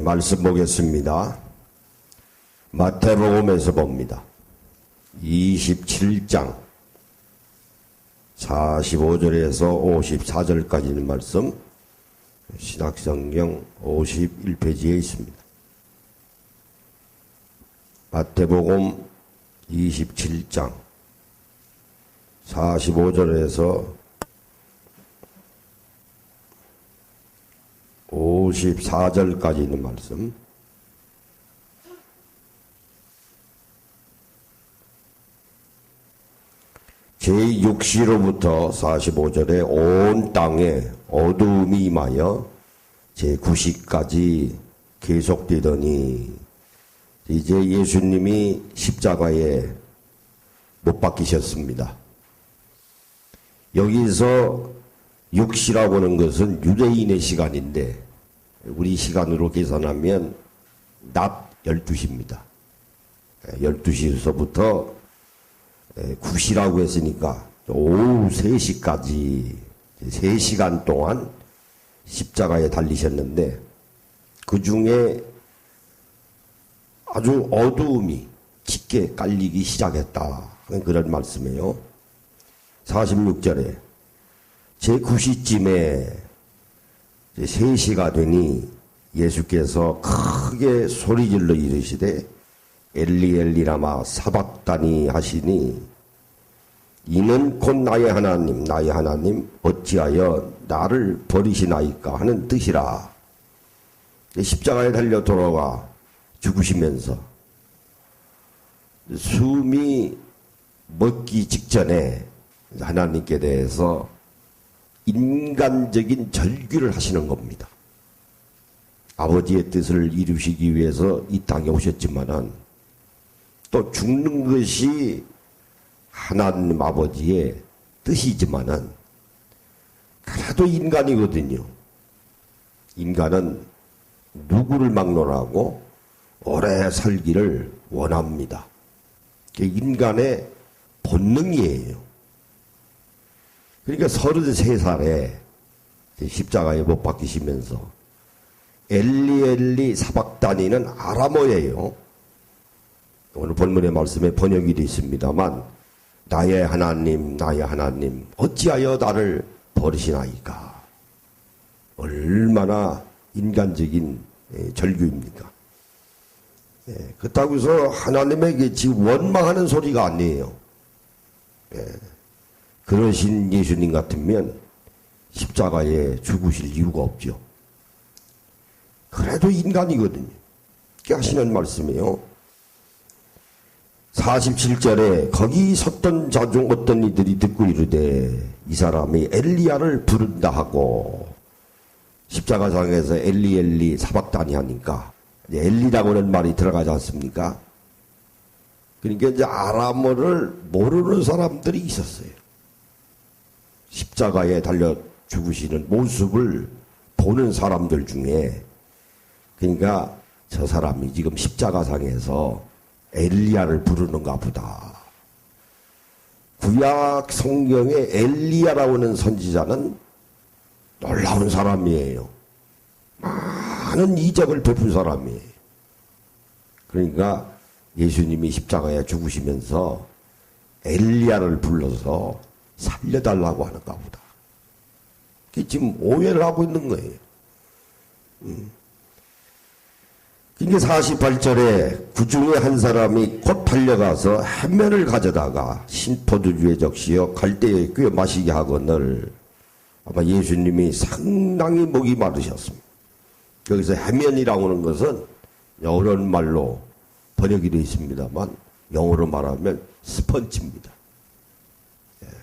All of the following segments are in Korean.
말씀 보겠습니다. 마태복음에서 봅니다. 27장 45절에서 54절까지 있는 말씀, 신약성경 51페이지에 있습니다. 마태복음 27장 45절에서 54절까지 있는 말씀. 제6시로부터 45절에 온 땅에 어두움이 임하여 제9시까지 계속되더니, 이제 예수님이 십자가에 못 박히셨습니다. 여기서 6시라고 하는 것은 유대인의 시간인데 우리 시간으로 계산하면 낮 12시입니다. 12시에서부터 9시라고 했으니까 오후 3시까지 3시간 동안 십자가에 달리셨는데, 그 중에 아주 어두움이 짙게 깔리기 시작했다, 그런 말씀이에요. 46절에 제9시쯤에 3시가 되니 예수께서 크게 소리질러 이르시되 엘리 엘리 라마 사박다니 하시니, 이는 곧 나의 하나님 어찌하여 나를 버리시나이까 하는 뜻이라. 십자가에 달려 돌아가 죽으시면서 숨이 멎기 직전에 하나님께 대해서 인간적인 절규를 하시는 겁니다. 아버지의 뜻을 이루시기 위해서 이 땅에 오셨지만은 또 죽는 것이 하나님 아버지의 뜻이지만은 그래도 인간이거든요. 인간은 누구를 막론하고 오래 살기를 원합니다. 그게 인간의 본능이에요. 그러니까 33살에 십자가에 못 박히시면서 엘리 엘리 사박다니는 아람어예요. 오늘 본문의 말씀에 번역이 되어 있습니다만, 나의 하나님 어찌하여 나를 버리시나이까. 얼마나 인간적인 절규입니까? 그렇다고 해서 하나님에게 지금 원망하는 소리가 아니에요. 그러신 예수님 같으면 십자가에 죽으실 이유가 없죠. 그래도 인간이거든요. 그렇게 하시는 말씀이에요. 47절에 거기 섰던 자 중 어떤 이들이 듣고 이르되 이 사람이 엘리야를 부른다 하고, 십자가상에서 엘리 엘리 사박다니 하니까 엘리라고 하는 말이 들어가지 않습니까? 그러니까 이제 아람어를 모르는 사람들이 있었어요. 십자가에 달려 죽으시는 모습을 보는 사람들 중에, 그러니까 저 사람이 지금 십자가상에서 엘리야를 부르는가 보다. 구약 성경에 엘리야라고 하는 선지자는 놀라운 사람이에요. 많은 이적을 베푼 사람이에요. 그러니까 예수님이 십자가에 죽으시면서 엘리야를 불러서 살려달라고 하는가 보다. 그게 지금 오해를 하고 있는 거예요. 그러니까 48절에 그 중에 한 사람이 곧 달려가서 햇면을 가져다가 신포도주에 적시어 갈대에 꿰어 마시게 하거늘, 아마 예수님이 상당히 목이 마르셨습니다. 여기서 해면이라고 하는 것은 여러 말로 번역이 되어 있습니다만, 영어로 말하면 스펀지입니다.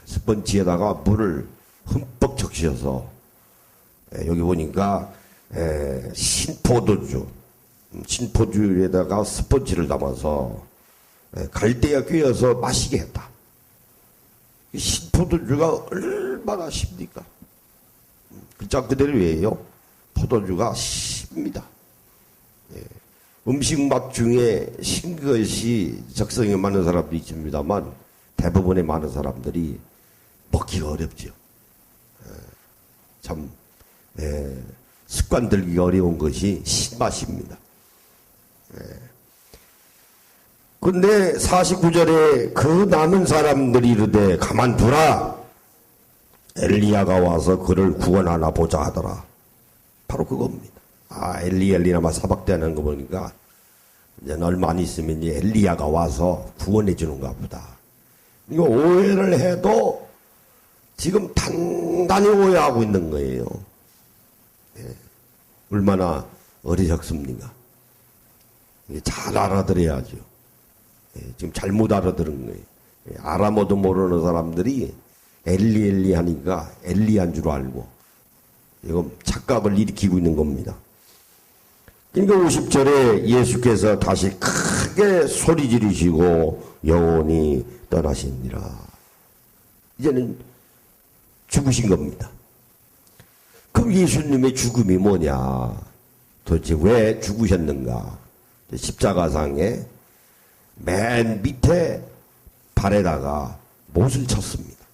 스펀지에다가 물을 흠뻑 적셔서, 여기 보니까 신포주에다가 스펀지를 담아서 갈대에 꿰어서 마시게 했다. 신포도주가 얼마나 쉽니까? 글자 그대로예요. 포도주가 쉽니다. 음식 맛 중에 신 것이 적성에 맞는 사람도 있습니다만, 대부분의 많은 사람들이 먹기가 어렵죠. 참 습관 들기가 어려운 것이 신맛입니다. 근데 49절에 그 남은 사람들이 이르되 가만두라. 엘리야가 와서 그를 구원하나 보자 하더라. 바로 그겁니다. 엘리야마 사박대하는 거 보니까 이제 얼마 안 있으면 이제 엘리야가 와서 구원해 주는가 보다. 이거 오해를 해도 지금 단단히 오해하고 있는 거예요. 얼마나 어리석습니까? 잘 알아들어야죠. 지금 잘못 알아들은 거예요. 아람어도 모르는 사람들이 엘리 하니까 엘리한 줄 알고 이거 착각을 일으키고 있는 겁니다. 그러니까 50절에 예수께서 다시 크게 소리 지르시고 영원히 떠나시니라. 이제는 죽으신 겁니다. 그럼 예수님의 죽음이 뭐냐? 도대체 왜 죽으셨는가? 십자가상에 맨 밑에 발에다가 못을 쳤습니다.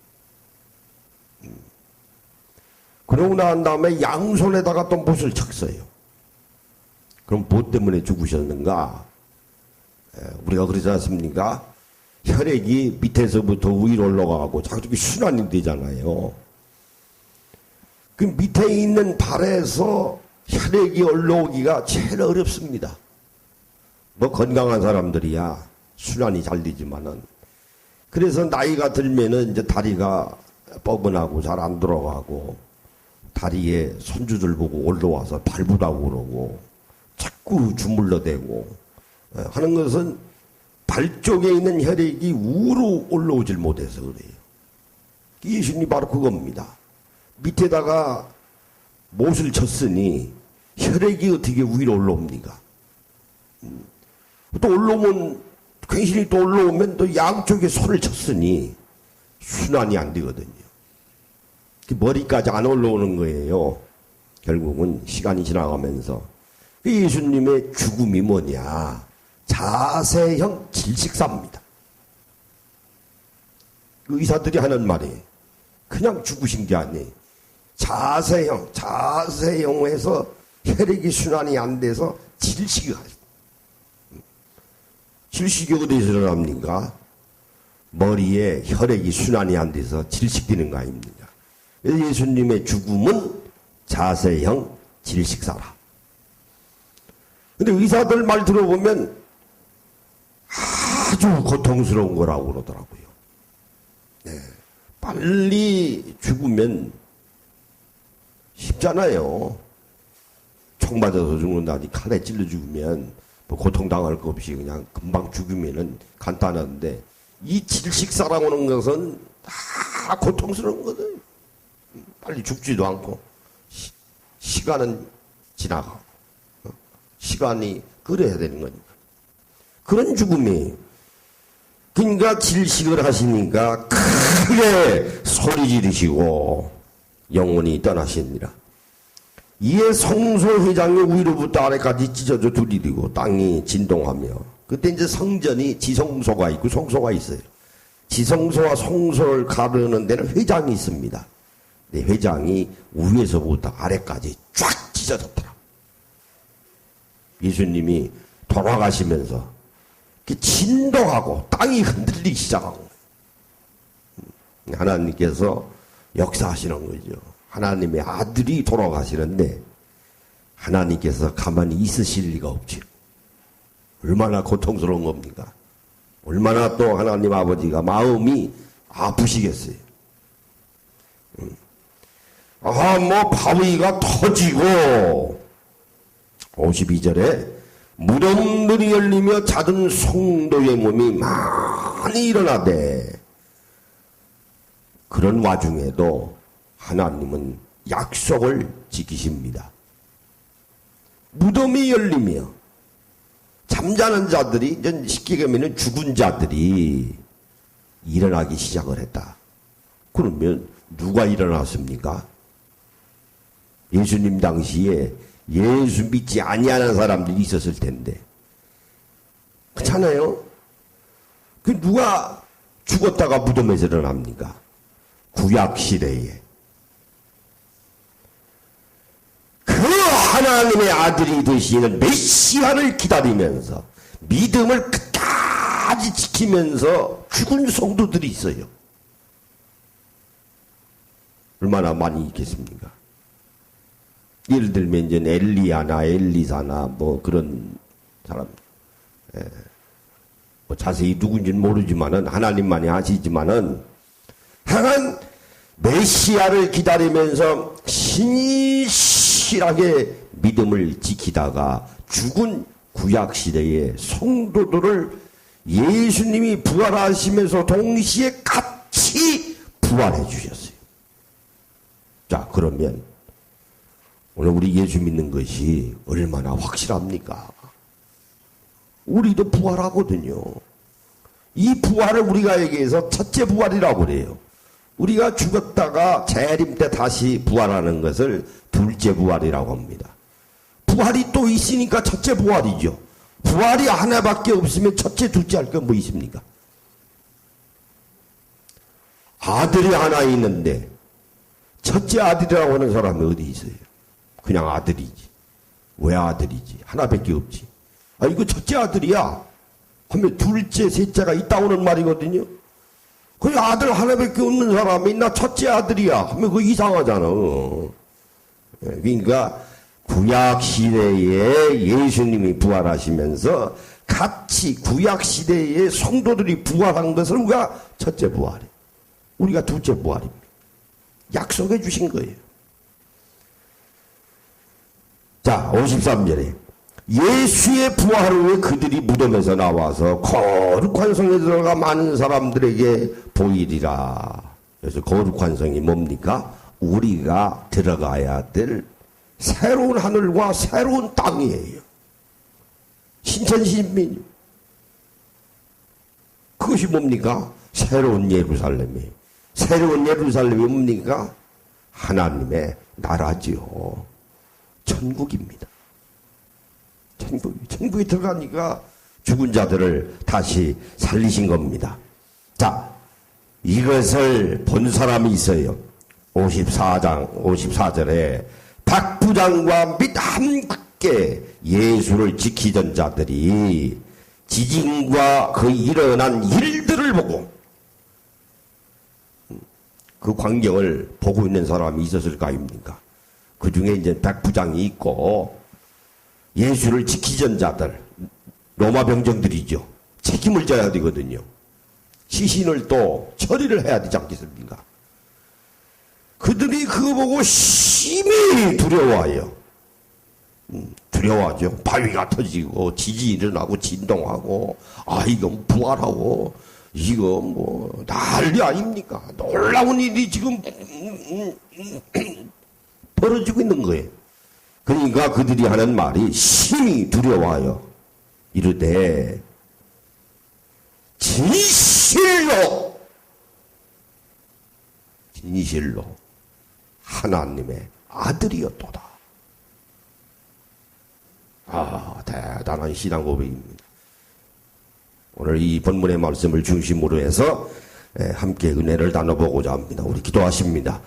그러고 난 다음에 양손에다가 또 못을 쳤어요. 그럼 뭐 때문에 죽으셨는가? 우리가 그러지 않습니까? 혈액이 밑에서부터 위로 올라가고 자꾸 순환이 되잖아요. 그 밑에 있는 발에서 혈액이 올라오기가 제일 어렵습니다. 뭐 건강한 사람들이야 순환이 잘 되지만은, 그래서 나이가 들면은 이제 다리가 뻐근하고 잘 안 들어가고 다리에 손주들 보고 올라와서 발부다고 그러고 자꾸 주물러대고 하는 것은 발 쪽에 있는 혈액이 위로 올라오질 못해서 그래요. 예수님이 바로 그겁니다. 밑에다가 못을 쳤으니 혈액이 어떻게 위로 올라옵니까? 또 올라오면, 괜시리 또 올라오면 또 양쪽에 손을 쳤으니 순환이 안 되거든요. 머리까지 안 올라오는 거예요. 결국은 시간이 지나가면서. 예수님의 죽음이 뭐냐? 자세형 질식사입니다. 의사들이 하는 말이 그냥 죽으신 게 아니에요. 자세형에서 혈액이 순환이 안 돼서 질식이 가요. 질식이 어디서 일어납니까? 머리에 혈액이 순환이 안 돼서 질식되는 거 아닙니까? 예수님의 죽음은 자세형 질식사라. 근데 의사들 말 들어보면 아주 고통스러운 거라고 그러더라고요. 빨리 죽으면 쉽잖아요. 총 맞아서 죽는다니 칼에 찔러 죽으면 뭐 고통당할 거 없이 그냥 금방 죽으면은 간단한데, 이 질식사라고 하는 것은 다 고통스러운 거든. 빨리 죽지도 않고 시간은 지나가고 시간이 그래야 되는 거니까. 그런 죽음이. 그러니까 질식을 하시니까 크게 소리 지르시고 영원히 떠나시니라. 이에 성소회장이 위로부터 아래까지 찢어져 두리리고 땅이 진동하며, 그때 이제 성전이 지성소가 있고 성소가 있어요. 지성소와 성소를 가르는 데는 회장이 있습니다. 네, 회장이 위에서부터 아래까지 쫙 찢어졌더라. 예수님이 돌아가시면서 진동하고 땅이 흔들리기 시작하고, 하나님께서 역사하시는 거죠. 하나님의 아들이 돌아가시는데 하나님께서 가만히 있으실 리가 없죠. 얼마나 고통스러운 겁니까? 얼마나 또 하나님 아버지가 마음이 아프시겠어요. 뭐 바위가 터지고, 52절에 무덤들이 열리며 작은 성도의 몸이 많이 일어나되, 그런 와중에도 하나님은 약속을 지키십니다. 무덤이 열리며 잠자는 자들이, 이제 쉽게 가면 죽은 자들이 일어나기 시작을 했다. 그러면 누가 일어났습니까? 예수님 당시에 예수 믿지 아니하는 사람들이 있었을 텐데, 그렇잖아요. 그 누가 죽었다가 무덤에서 일어납니까? 구약 시대에 그 하나님의 아들이 되시는 메시아를 기다리면서 믿음을 끝까지 지키면서 죽은 성도들이 있어요. 얼마나 많이 있겠습니까? 예를 들면 이제 엘리야나 엘리사나 뭐 그런 사람, 뭐 자세히 누군지는 모르지만은 하나님만이 아시지만은 하나님 메시아를 기다리면서 신실하게 믿음을 지키다가 죽은 구약 시대의 성도들을 예수님이 부활하시면서 동시에 같이 부활해 주셨어요. 자, 그러면 오늘 우리 예수 믿는 것이 얼마나 확실합니까? 우리도 부활하거든요. 이 부활을 우리가 얘기해서 첫째 부활이라고 그래요. 우리가 죽었다가 재림 때 다시 부활하는 것을 둘째 부활이라고 합니다. 부활이 또 있으니까 첫째 부활이죠. 부활이 하나밖에 없으면 첫째, 둘째 할 건 뭐 있습니까? 아들이 하나 있는데 첫째 아들이라고 하는 사람이 어디 있어요? 그냥 아들이지. 왜 아들이지? 하나밖에 없지. 아, 이거 첫째 아들이야 하면 둘째, 셋째가 있다고는 말이거든요. 그 아들 하나밖에 없는 사람이 나 첫째 아들이야 하면 그거 이상하잖아. 그러니까 구약 시대에 예수님이 부활하시면서 같이 구약 시대의 성도들이 부활한 것을 우리가 첫째 부활이에요. 우리가 둘째 부활입니다. 약속해 주신 거예요. 자, 53절에 예수의 부활 후에 그들이 무덤에서 나와서 거룩한 성에 들어가 많은 사람들에게 보이리라. 그래서 거룩한 성이 뭡니까? 우리가 들어가야 될 새로운 하늘과 새로운 땅이에요. 신천신민. 그것이 뭡니까? 새로운 예루살렘이에요. 새로운 예루살렘이 뭡니까? 하나님의 나라지요. 천국입니다. 천국에 들어가니까 죽은 자들을 다시 살리신 겁니다. 자, 이것을 본 사람이 있어요. 54절에 박부장과 및 함께 예수를 지키던 자들이 지진과 그 일어난 일들을 보고 그 광경을 보고 있는 사람이 있었을 거 아닙니까? 그 중에 이제 백부장이 있고 예수를 지키던 자들, 로마 병정들이죠. 책임을 져야 되거든요. 시신을 또 처리를 해야 되지 않겠습니까? 그들이 그거 보고 심히 두려워해요. 두려워하죠. 바위가 터지고 지진이 일어나고 진동하고 이건 부활하고 이거 뭐 난리 아닙니까? 놀라운 일이 지금 벌어지고 있는 거예요. 그러니까 그들이 하는 말이 심히 두려워하여 이르되 진실로 하나님의 아들이었도다. 대단한 신앙 고백입니다. 오늘 이 본문의 말씀을 중심으로 해서 함께 은혜를 나눠보고자 합니다. 우리 기도하십니다.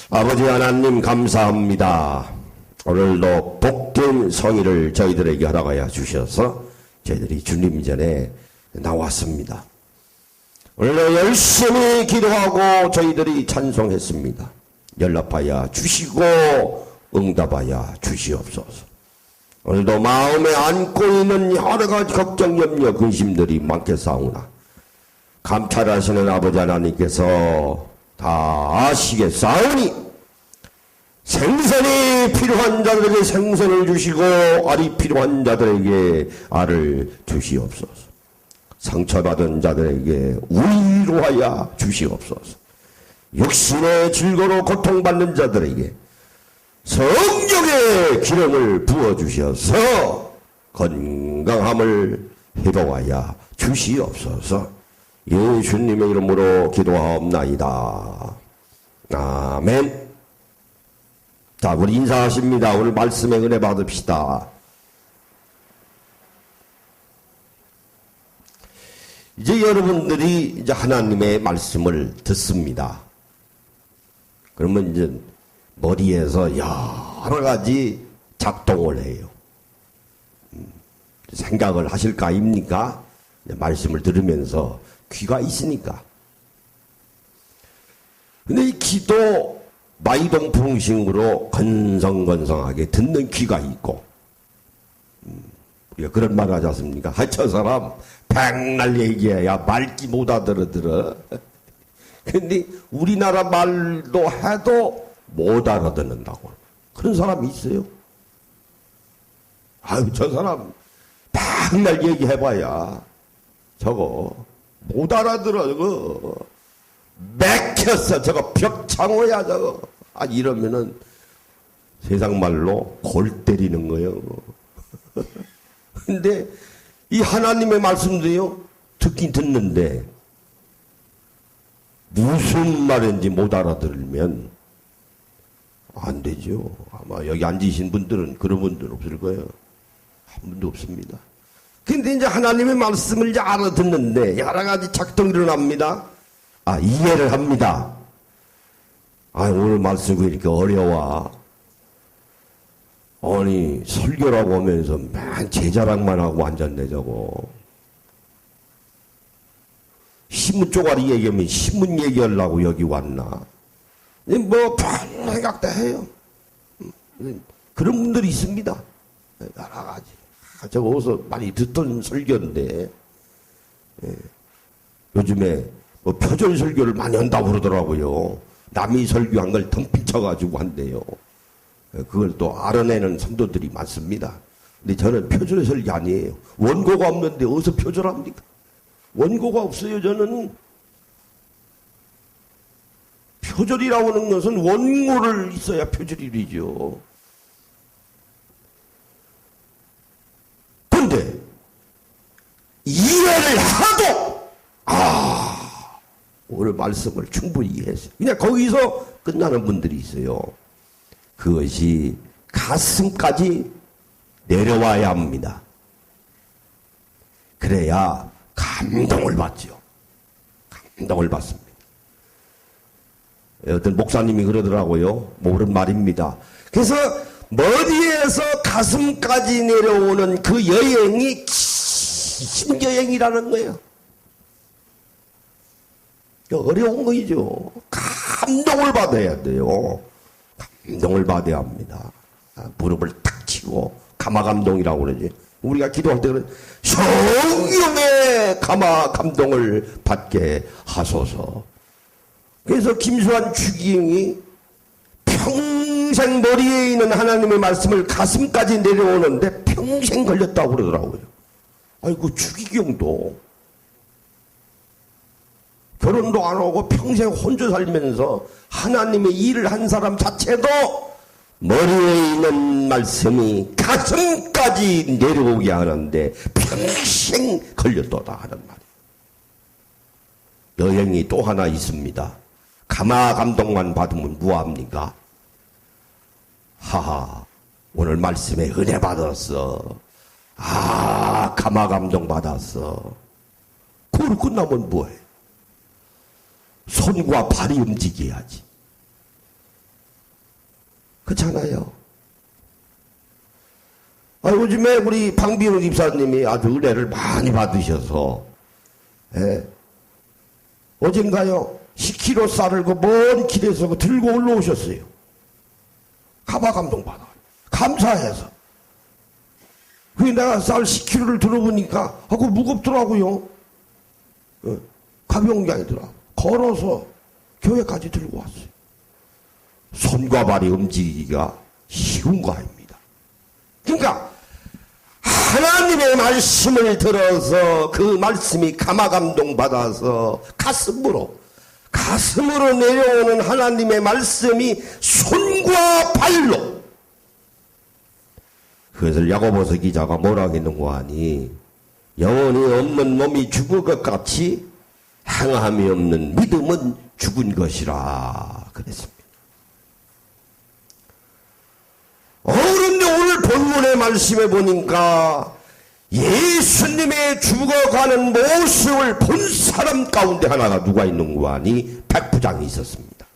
아버지 하나님 감사합니다. 오늘도 복된 성의를 저희들에게 허락하여 주셔서 저희들이 주님 전에 나왔습니다. 오늘도 열심히 기도하고 저희들이 찬송했습니다. 연락하여 주시고 응답하여 주시옵소서. 오늘도 마음에 안고 있는 여러 가지 걱정, 염려, 근심들이 많겠사오나 감찰하시는 아버지 하나님께서 다 아시겠사오니 생선이 필요한 자들에게 생선을 주시고 알이 필요한 자들에게 알을 주시옵소서. 상처받은 자들에게 위로하여 주시옵소서. 육신의 질거로 고통받는 자들에게 성령의 기름을 부어주셔서 건강함을 회복하여 주시옵소서. 예수님의 이름으로 기도하옵나이다. 아멘. 자, 우리 인사하십니다. 오늘 말씀의 은혜 받읍시다. 이제 여러분들이 이제 하나님의 말씀을 듣습니다. 그러면 이제 머리에서 여러 가지 작동을 해요. 생각을 하실 거 아닙니까? 말씀을 들으면서 귀가 있으니까. 근데 이 귀도 마이동풍싱으로 건성건성하게 듣는 귀가 있고, 우리가 그런 말 하지 않습니까? 저 사람 백날 얘기해야 말귀 못 알아들어. 근데 우리나라 말도 해도 못 알아듣는다고. 그런 사람이 있어요. 아유, 저 사람 백날 얘기해봐야 저거 못 알아들어. 저거 맥혔어. 저거 벽창호야 저거. 아, 이러면은 세상 말로 골 때리는 거예요. 근데 이 하나님의 말씀도요, 듣긴 듣는데 무슨 말인지 못 알아들으면 안 되죠. 아마 여기 앉으신 분들은 그런 분들 없을 거예요. 한 분도 없습니다. 근데 이제 하나님의 말씀을 이제 알아듣는데 여러 가지 작동이 일어납니다. 아, 이해를 합니다. 아, 오늘 말씀이 이렇게 어려워. 아니, 설교라고 하면서 맨 제자랑만 하고 앉았네, 저거. 신문 쪼가리 얘기하면 신문 얘기하려고 여기 왔나? 뭐, 별 생각 다 해요. 그런 분들이 있습니다. 여러 가지. 저거 어디서 많이 듣던 설교인데, 요즘에 뭐 표절 설교를 많이 한다고 그러더라고요. 남이 설교한 걸 덤피쳐가지고 한대요. 그걸 또 알아내는 성도들이 많습니다. 근데 저는 표절 설교 아니에요. 원고가 없는데 어디서 표절합니까? 원고가 없어요. 저는 표절이라고 하는 것은 원고를 있어야 표절이죠. 그런데 이해를 하도 오늘 말씀을 충분히 이해했어요. 그냥 거기서 끝나는 분들이 있어요. 그것이 가슴까지 내려와야 합니다. 그래야 감동을 받죠. 감동을 받습니다. 어떤 목사님이 그러더라고요. 모르는 말입니다. 그래서 머리에서 가슴까지 내려오는 그 여행이 심여행이라는 거예요. 어려운 거이죠. 감동을 받아야 돼요. 감동을 받아야 합니다. 무릎을 탁 치고 감화감동이라고 그러지. 우리가 기도할 때는 성령의 감화감동을 받게 하소서. 그래서 김수환 주기경이 평생 머리에 있는 하나님의 말씀을 가슴까지 내려오는데 평생 걸렸다고 그러더라고요. 아이고, 주기경도 결혼도 안 하고 평생 혼자 살면서 하나님의 일을 한 사람 자체도 머리에 있는 말씀이 가슴까지 내려오게 하는데 평생 걸렸도다 하는 말이에요. 여행이 또 하나 있습니다. 감화 감동만 받으면 뭐합니까? 하하, 오늘 말씀에 은혜 받았어. 아, 감화 감동 받았어. 그걸 끝나면 뭐해? 손과 발이 움직여야지. 그렇잖아요. 요즘에 우리 방비훈 집사님이 아주 은혜를 많이 받으셔서, 어젠가요, 10kg 쌀을 그 먼 길에서 들고 올라오셨어요. 감화 감동 받아. 감사해서. 그게 내가 쌀 10kg를 들어보니까, 그거 무겁더라고요. 가벼운 게 아니더라. 걸어서 교회까지 들고 왔어요. 손과 발이 움직이기가 쉬운 거 아닙니다. 그러니까 하나님의 말씀을 들어서 그 말씀이 감화감동 받아서 가슴으로 내려오는 하나님의 말씀이 손과 발로, 그것을 야고보서 기자가 뭐라고 했는고 하니, 영혼이 없는 몸이 죽을 것 같이 행함이 없는 믿음은 죽은 것이라 그랬습니다. 그런데 오늘 본문의 말씀에 보니까 예수님의 죽어가는 모습을 본 사람 가운데 하나가 누가 있는고 하니 백부장이 있었습니다.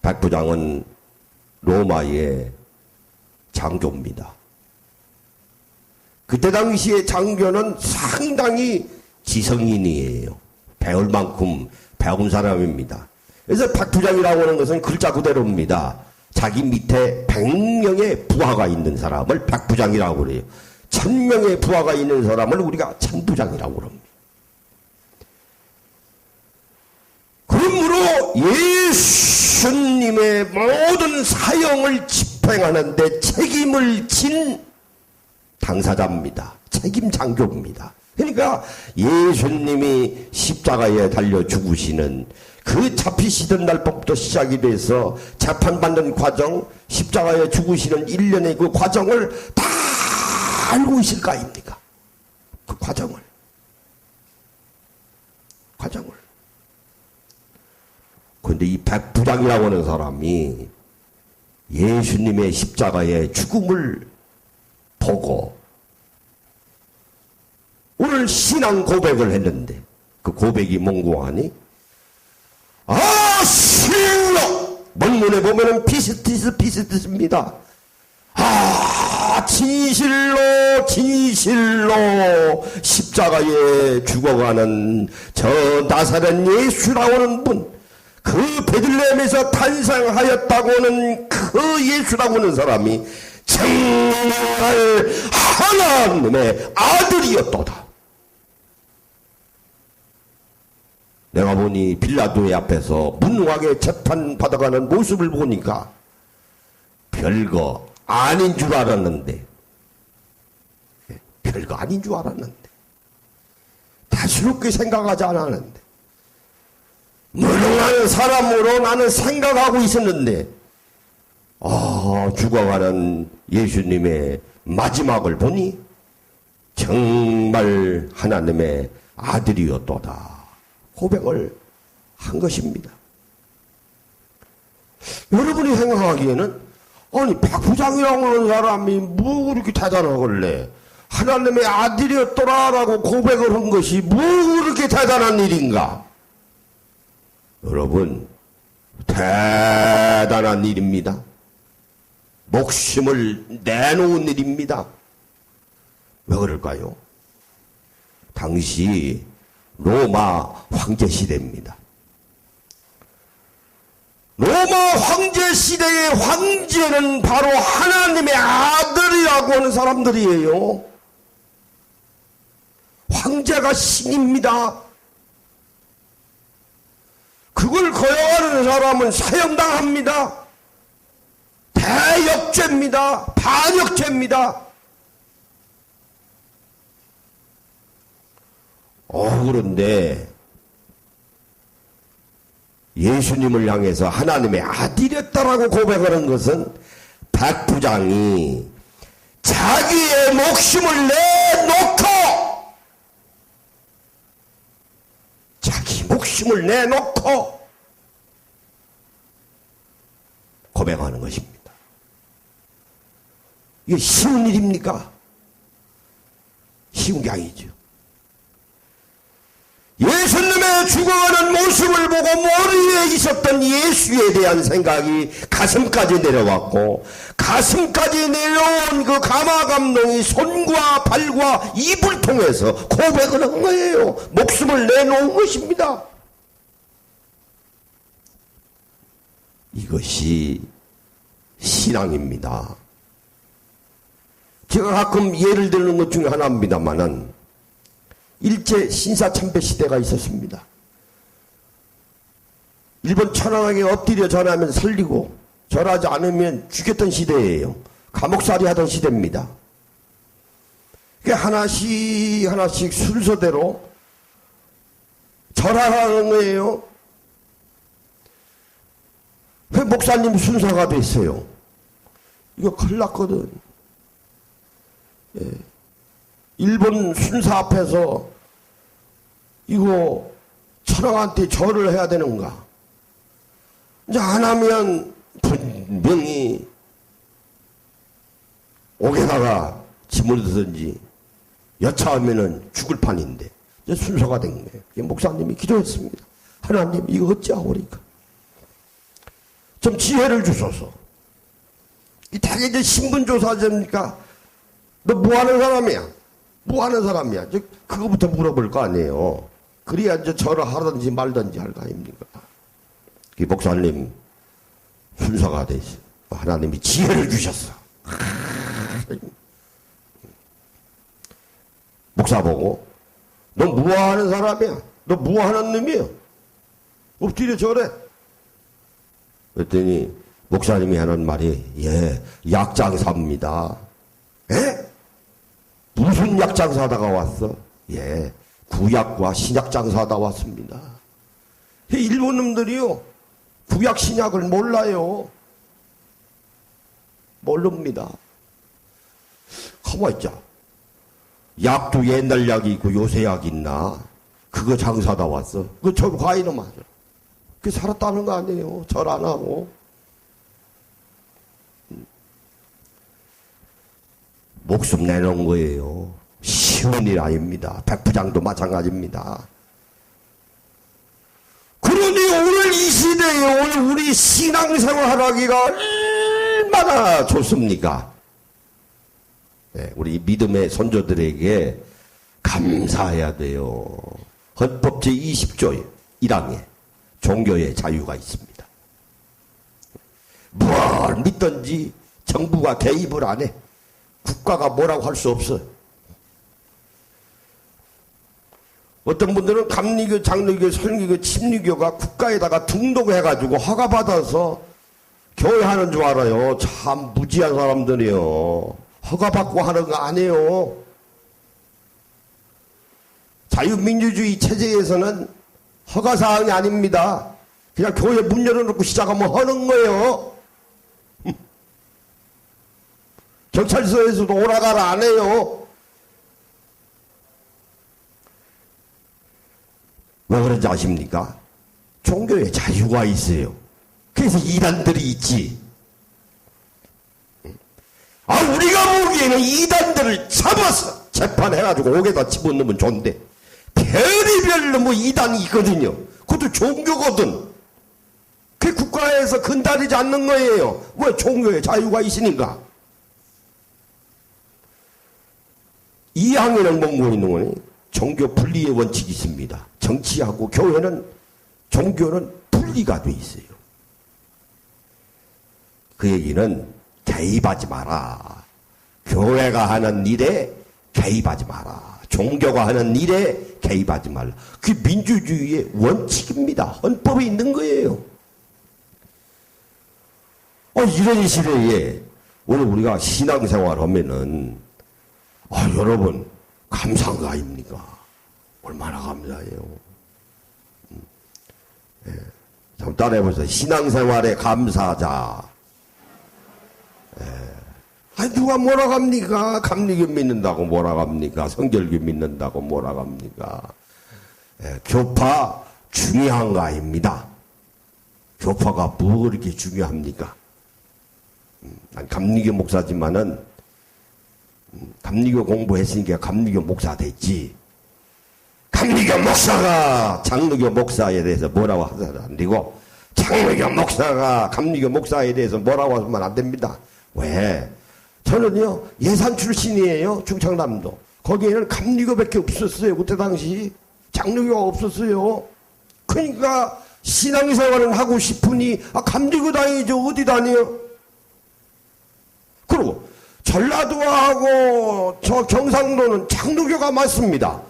백부장은 로마의 장교입니다. 그때 당시에 장교는 상당히 지성인이에요. 배울 만큼 배운 사람입니다. 그래서 백부장이라고 하는 것은 글자 그대로입니다. 자기 밑에 100명의 부하가 있는 사람을 백부장이라고 그래요. 1000명의 부하가 있는 사람을 우리가 천부장이라고 그럽니다. 그러므로 예수님의 모든 사역을 집행하는데 책임을 진 당사자입니다. 책임 장교입니다. 그러니까 예수님이 십자가에 달려 죽으시는 그 잡히시던 날부터 시작이 돼서 재판받는 과정, 십자가에 죽으시는 일련의 그 과정을 다 알고 있을 거 아닙니까? 그 과정을. 그런데 이 백부장이라고 하는 사람이 예수님의 십자가의 죽음을 보고 오늘 신앙 고백을 했는데 그 고백이 뭔고 하니? 실로! 본문에 보면은 비슷비슷합니다. 진실로 십자가에 죽어가는 저 나사렛 예수라고 하는 분, 그 베들레헴에서 탄생하였다고 하는 그 예수라고 하는 사람이 정말 하나님의 아들이었도다. 내가 보니 빌라도의 앞에서 문왕의 재판받아가는 모습을 보니까 별거 아닌 줄 알았는데 다스럽게 생각하지 않았는데 무능한 사람으로 나는 생각하고 있었는데 죽어가는 예수님의 마지막을 보니 정말 하나님의 아들이었도다 고백을 한 것입니다. 여러분이 생각하기에는 아니 백부장이라고 하는 사람이 뭐 그렇게 대단하길래 하나님의 아들이었더라라고 고백을 한 것이 뭐 그렇게 대단한 일인가? 여러분 대단한 일입니다. 목숨을 내놓은 일입니다. 왜 그럴까요? 당시 로마 황제 시대입니다. 로마 황제 시대의 황제는 바로 하나님의 아들이라고 하는 사람들이에요. 황제가 신입니다. 그걸 거역하는 사람은 사형당합니다. 대역죄입니다. 반역죄입니다. 그런데 예수님을 향해서 하나님의 아들이었다라고 고백하는 것은 백부장이 자기의 목숨을 내놓고 고백하는 것입니다. 이게 쉬운 일입니까? 쉬운 게 아니죠. 예수님의 죽어가는 모습을 보고 머리에 있었던 예수에 대한 생각이 가슴까지 내려왔고 가슴까지 내려온 그 감화 감동이 손과 발과 입을 통해서 고백을 한 거예요. 목숨을 내놓은 것입니다. 이것이 신앙입니다. 제가 가끔 예를 드는 것 중에 하나입니다만은 일제 신사참배 시대가 있었습니다. 일본 천황에게 엎드려 절하면 살리고 절하지 않으면 죽였던 시대예요. 감옥살이 하던 시대입니다. 하나씩 순서대로 절하라는 거예요. 그 목사님 순서가 됐어요. 이거 큰일 났거든. 일본 순사 앞에서 이거 천황한테 절을 해야 되는가? 이제 안 하면 분명히 옥에다가 짐을 드든지 여차하면은 죽을 판인데 이제 순서가 된 거예요. 목사님이 기도했습니다. 하나님 이거 어찌하오리까? 좀 지혜를 주소서. 이 되게 이제 신분조사입니까? 너 뭐 하는 사람이야? 뭐 하는 사람이야? 이제 그거부터 물어볼 거 아니에요. 그래야 이제 절을 하든지 말든지 할 거 아닙니까? 이 목사님 순서가 돼 있어. 하나님이 지혜를 주셨어. 목사 보고 너 뭐 하는 사람이야? 너 뭐 하는 놈이야? 엎드려 절해. 그랬더니 목사님이 하는 말이 약장사입니다. 에? 무슨 약장사다가 왔어? 구약과 신약 장사다 왔습니다. 일본 놈들이요 구약 신약을 몰라요. 모릅니다. 가만 있자. 약도 옛날 약이 있고 요새 약 있나? 그거 장사다 왔어. 그거 절 과일은 맞아. 그게 살았다는 거 아니에요. 절 안 하고. 목숨 내놓은 거예요. 쉬운 일 아닙니다. 백부장도 마찬가지입니다. 그러니 오늘 이 시대에 오늘 우리 신앙생활 하기가 얼마나 좋습니까? 네, 우리 믿음의 선조들에게 감사해야 돼요. 헌법 제20조 1항에 종교의 자유가 있습니다. 뭘 믿든지 정부가 개입을 안 해. 국가가 뭐라고 할 수 없어요. 어떤 분들은 감리교, 장로교, 설교교, 침리교가 국가에다가 등록해가지고 허가받아서 교회 하는 줄 알아요. 참 무지한 사람들이요. 허가받고 하는 거 아니에요. 자유민주주의 체제에서는 허가사항이 아닙니다. 그냥 교회 문 열어놓고 시작하면 하는 거예요. 경찰서에서도 오라가라 안 해요. 왜 그런지 아십니까? 종교에 자유가 있어요. 그래서 이단들이 있지. 우리가 보기에는 이단들을 잡아서 재판해가지고 옥에다 집어넣으면 좋은데 별의별 뭐 이단이 있거든요. 그것도 종교거든. 그게 국가에서 근다리지 않는 거예요. 왜? 종교에 자유가 있으니까. 이 항에는 뭔고 있는 거니? 종교 분리의 원칙이 있습니다. 정치하고 교회는, 종교는 분리가 돼 있어요. 그 얘기는 개입하지 마라. 교회가 하는 일에 개입하지 마라. 종교가 하는 일에 개입하지 말라. 그게 민주주의의 원칙입니다. 헌법에 있는 거예요. 이런 시대에 오늘 우리가 신앙생활 하면은 여러분 감사한 거 아닙니까? 얼마나 감사해요. 좀 따라해보세요. 신앙생활에 감사하자. 누가 뭐라 합니까? 감리교 믿는다고 뭐라 합니까? 성결교 믿는다고 뭐라 합니까? 교파 중요한 거 아닙니다. 교파가 뭐 그렇게 중요합니까? 난 감리교 목사지만은 감리교 공부했으니까 감리교 목사 됐지. 감리교 목사가 장로교 목사에 대해서 뭐라고 하서는 안 되고, 장로교 목사가 감리교 목사에 대해서 뭐라고 하면 안 됩니다. 왜? 저는요 예산 출신이에요. 충청남도. 거기에는 감리교밖에 없었어요. 그때 당시 장로교가 없었어요. 그러니까 신앙생활을 하고 싶으니 감리교 다니죠. 어디 다녀요? 그리고 전라도하고 저 경상도는 장로교가 많습니다.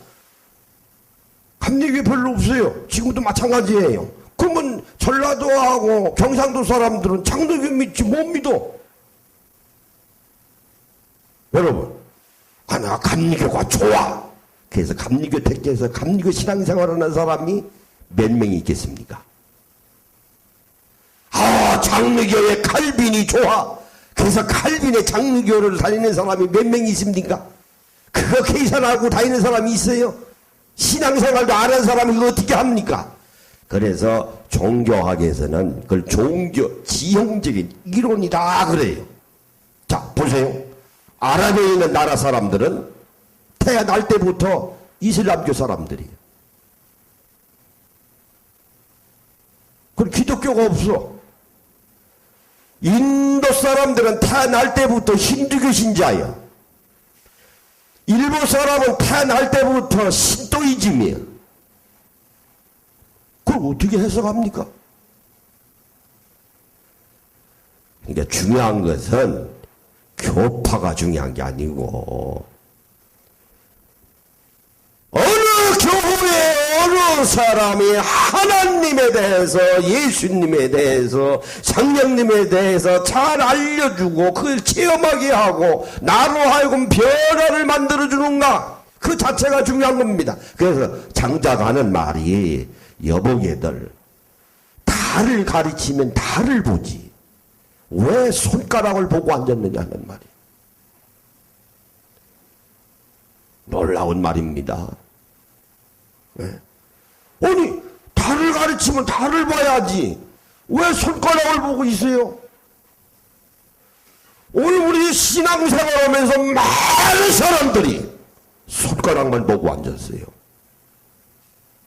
감리교 별로 없어요. 지금도 마찬가지예요. 그러면 전라도하고 경상도 사람들은 장로교 믿지 못 믿어. 여러분, 나 감리교가 좋아. 그래서 감리교 택해서 감리교 신앙생활하는 사람이 몇 명이 있겠습니까? 장로교의 칼빈이 좋아. 그래서 칼빈의 장로교를 다니는 사람이 몇 명이 있습니까? 그거 계산하고 다니는 사람이 있어요? 신앙생활도 안 하는 사람이 이거 어떻게 합니까? 그래서 종교학에서는 그걸 종교 지형적인 이론이다 그래요. 자, 보세요. 아랍에 있는 나라 사람들은 태어날 때부터 이슬람교 사람들이에요. 그럼 기독교가 없어. 인도 인도 사람들은 태어날 때부터 힌두교 신자예요. 일본 사람은 태어날 때부터 신도이즘이에요. 그걸 어떻게 해석합니까? 그러니까 중요한 것은 교파가 중요한 게 아니고 어느 교회에 어느 사람이 하나님에 대해서 예수님에 대해서 성령님에 대해서 잘 알려주고 그걸 체험하게 하고 나로 하여금 변화를 만들어주는가 그 자체가 중요한 겁니다. 그래서 장자가 하는 말이 여보게들 달을 가르치면 달을 보지 왜 손가락을 보고 앉았느냐 하는 말이에요. 놀라운 말입니다. 네. 아니 달을 가르치면 달을 봐야지 왜 손가락을 보고 있어요? 오늘 우리 신앙생활하면서 많은 사람들이 손가락만 보고 앉았어요.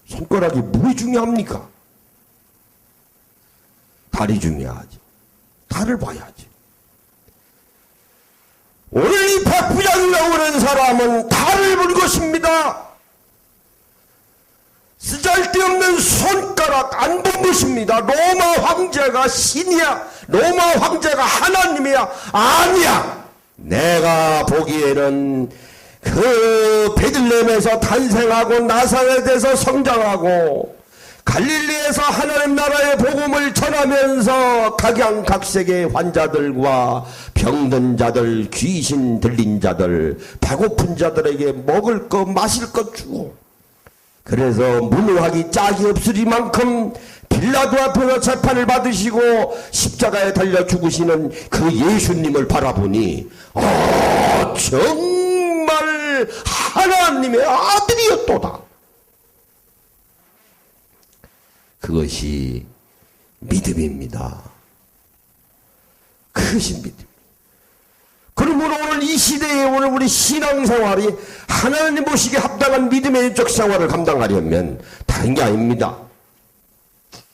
손가락이 뭐가 중요합니까? 달이 중요하지. 달을 봐야지. 오늘 이 백부장이라고 하는 사람은 달을 본 것입니다. 쓰잘데없는 손가락 안 본 것입니다. 로마 황제가 신이야? 로마 황제가 하나님이야? 아니야. 내가 보기에는 그 베들레헴에서 탄생하고 나사렛에서 성장하고 갈릴리에서 하나님 나라의 복음을 전하면서 각양각색의 환자들과 병든 자들, 귀신 들린 자들, 배고픈 자들에게 먹을 것 마실 것 주고 그래서 무능하기 짝이 없으리만큼 빌라도 앞에서 재판을 받으시고 십자가에 달려 죽으시는 그 예수님을 바라보니 정말 하나님의 아들이었도다. 그것이 믿음입니다. 그것이 믿음. 그러므로 오늘 이 시대에 오늘 우리 신앙생활이 하나님 보시기에 합당한 믿음의 인적 생활을 감당하려면 다른 게 아닙니다.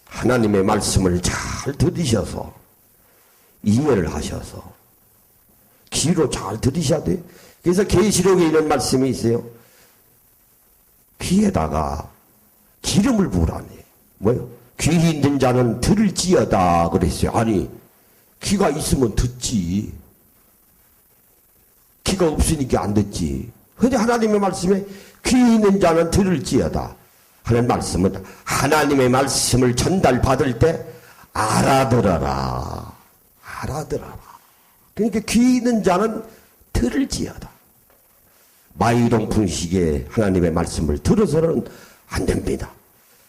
하나님의 말씀을 잘 들으셔서 이해를 하셔서 귀로 잘 들으셔야 돼요. 그래서 계시록에 이런 말씀이 있어요. 귀에다가 기름을 부으라니. 뭐요? 귀 있는 자는 들을지어다 그랬어요. 아니 귀가 있으면 듣지. 귀가 없으니까 안 듣지. 근데 하나님의 말씀에 귀 있는 자는 들을지어다 하는 말씀은 하나님의 말씀을 전달받을 때 알아들어라. 알아들어라. 그러니까 귀 있는 자는 들을지어다. 마이동풍식에 하나님의 말씀을 들어서는 안 됩니다.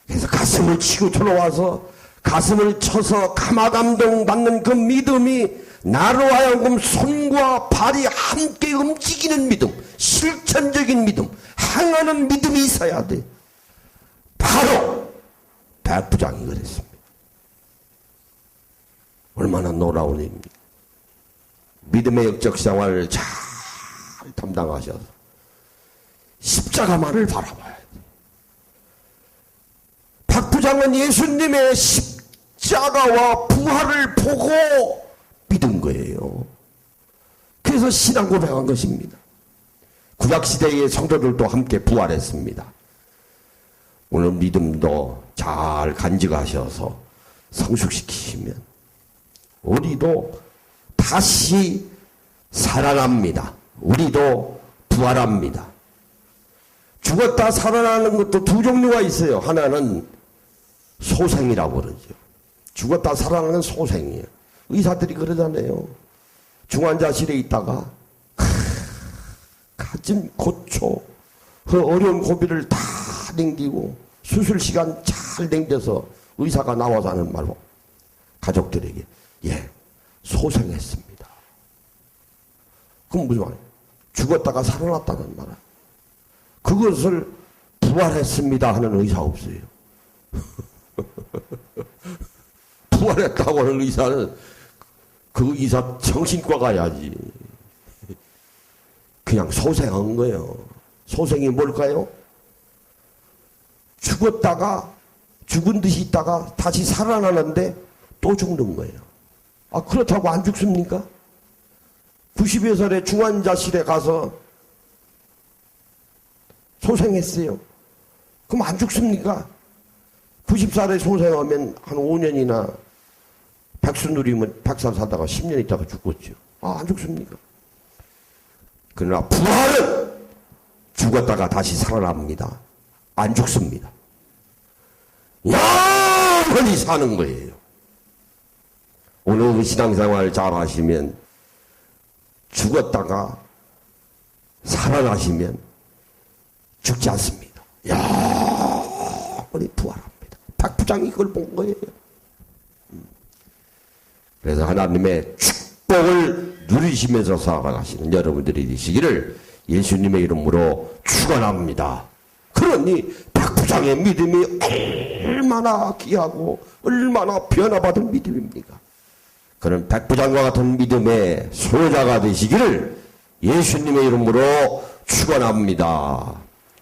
그래서 가슴을 치고 들어와서 가슴을 쳐서 가마감동 받는 그 믿음이 나로 하여금 손과 발이 함께 움직이는 믿음, 실천적인 믿음, 행하는 믿음이 있어야 돼. 바로 백부장이 그랬습니다. 얼마나 놀라운 일입니까? 믿음의 역적 생활을 잘 담당하셔서 십자가만을 바라봐야 돼. 백부장은 예수님의 십자가와 부활을 보고 믿은 거예요. 그래서 신앙 고백한 것입니다. 구약시대의 성도들도 함께 부활했습니다. 오늘 믿음도 잘 간직하셔서 성숙시키시면 우리도 다시 살아납니다. 우리도 부활합니다. 죽었다 살아나는 것도 두 종류가 있어요. 하나는 소생이라고 그러죠. 죽었다 살아나는 소생이에요. 의사들이 그러잖아요. 중환자실에 있다가 가진 고초, 그 어려운 고비를 다 넘기고 수술 시간 잘 넘겨서 의사가 나와서 하는 말로 가족들에게 소생했습니다. 그럼 무슨 말이에요? 죽었다가 살아났다는 말이에요. 그것을 부활했습니다 하는 의사 없어요. 부활했다고 하는 의사는 그 의사 정신과 가야지. 그냥 소생한 거예요. 소생이 뭘까요? 죽었다가 죽은 듯이 있다가 다시 살아나는데 또 죽는 거예요. 그렇다고 안 죽습니까? 90여 살에 중환자실에 가서 소생했어요. 그럼 안 죽습니까? 90살에 소생하면 한 5년이나 백수 누리면 100살 살다가 10년 있다가 죽겠죠. 안 죽습니까? 그러나 부활은 죽었다가 다시 살아납니다. 안 죽습니다. 영원히 사는 거예요. 오늘 신앙생활 잘 하시면 죽었다가 살아나시면 죽지 않습니다. 영원히 부활합니다. 백부장이 그걸 본 거예요. 그래서 하나님의 축복을 누리시면서 살아가시는 여러분들이 되시기를 예수님의 이름으로 축원합니다. 그러니 백부장의 믿음이 얼마나 귀하고 얼마나 변화받은 믿음입니까? 그런 백부장과 같은 믿음의 소유자가 되시기를 예수님의 이름으로 축원합니다.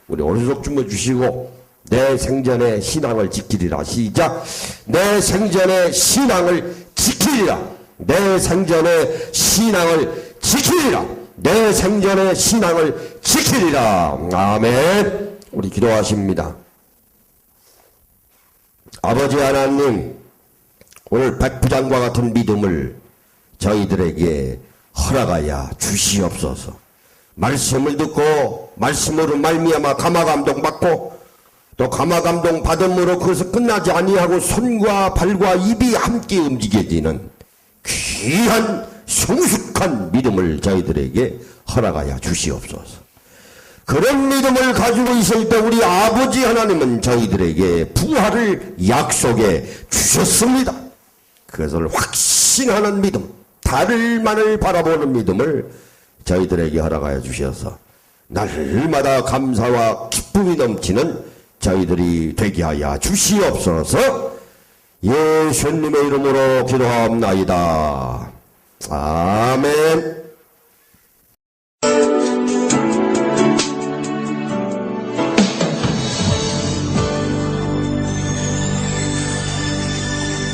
우리 오른손 주머 주시고 내 생전의 신앙을 지키리라. 시작. 내 생전의 신앙을 지키리라. 내 생전의 신앙을 지키리라. 내 생전의 신앙을 지키리라. 아멘. 우리 기도하십니다. 아버지 하나님, 오늘 백부장과 같은 믿음을 저희들에게 허락하여 주시옵소서. 말씀을 듣고 말씀으로 말미암아 감화감동 받고 또 감화감동 받음으로 그것을 끝나지 아니하고 손과 발과 입이 함께 움직여지는 귀한 성숙한 믿음을 저희들에게 허락하여 주시옵소서. 그런 믿음을 가지고 있을 때 우리 아버지 하나님은 저희들에게 부활을 약속해 주셨습니다. 그것을 확신하는 믿음, 달만을 바라보는 믿음을 저희들에게 허락하여 주셔서 날마다 감사와 기쁨이 넘치는 저희들이 되게 하여 주시옵소서. 예수님의 이름으로 기도합나이다. 아멘.